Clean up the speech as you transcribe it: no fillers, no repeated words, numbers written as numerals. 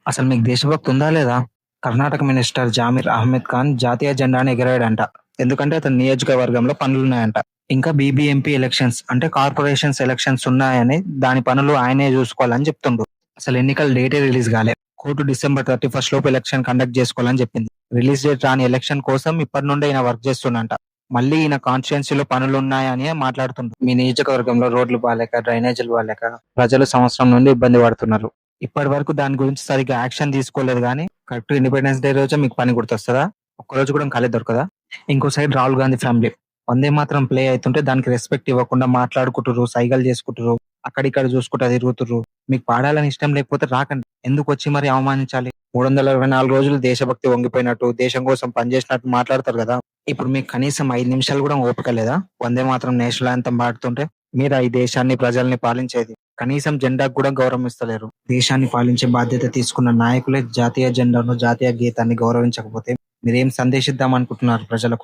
అసలు మీకు దేశభక్తి ఉందా లేదా? కర్ణాటక మినిస్టర్ జామీర్ అహ్మద్ ఖాన్ జాతీయ జెండాని ఎగరాడంట. ఎందుకంటే అతని నియోజకవర్గంలో పనులున్నాయంట. ఇంకా బీబీఎంపీ ఎలక్షన్స్ అంటే కార్పొరేషన్స్ ఎలక్షన్స్ ఉన్నాయని దాని పనులు ఆయనే చూసుకోవాలని చెప్తుండు. అసలు ఎన్నికల డేటే రిలీజ్ కాలే. కోర్టు డిసెంబర్ 31 లోపు ఎలక్షన్ కండక్ట్ చేసుకోవాలని చెప్పింది. రిలీజ్ డేట్ రాని ఎలక్షన్ కోసం ఇప్పటి నుండే ఈయన వర్క్ చేస్తున్నంట. మళ్ళీ ఈయన కాన్స్టిట్యున్సీలో పనులు ఉన్నాయని మాట్లాడుతుండ్రు. మీ నియోజకవర్గంలో రోడ్లు బాగాలేక డ్రైనేజీలు బాగాలేక ప్రజలు సంవత్సరం నుండి ఇబ్బంది పడుతున్నారు. ఇప్పటి వరకు దాని గురించి సరిగ్గా యాక్షన్ తీసుకోలేదు కానీ కరెక్ట్ ఇండిపెండెన్స్ డే రోజే మీకు పని గుర్తొస్తుందా? ఒక్కరోజు కూడా ఖాళీ దొరకదా? ఇంకో సైడ్ రాహుల్ గాంధీ ఫ్యామిలీ వందే మాత్రం ప్లే అవుతుంటే దానికి రెస్పెక్ట్ ఇవ్వకుండా మాట్లాడుకుంటుర్రు, సైగలు చేసుకుంటుర్రు, అక్కడిక్కడ చూసుకుంటా తిరుగుతుర్రు. మీకు పాడాలని ఇష్టం లేకపోతే రాకండి. ఎందుకు వచ్చి మరి అవమానించాలి? 364 రోజులు దేశభక్తి వంగిపోయినట్టు, దేశం కోసం పనిచేసినట్టు మాట్లాడతారు కదా. ఇప్పుడు మీకు కనీసం 5 నిమిషాలు కూడా ఓపిక లేదా? వందే మాత్రం నేషనల్ యాంథమ్ పాడుతుంటే మీరు ఈ దేశాన్ని ప్రజల్ని పాలించేది. కనీసం జెండాకు కూడా గౌరవం ఇస్తలేరు. దేశాన్ని పాలించే బాధ్యత తీసుకున్న నాయకులే జాతీయ జెండాను, జాతీయ గీతాన్ని గౌరవించకపోతే మీరేం సందేశిద్దాం అనుకుంటున్నారు ప్రజలకు?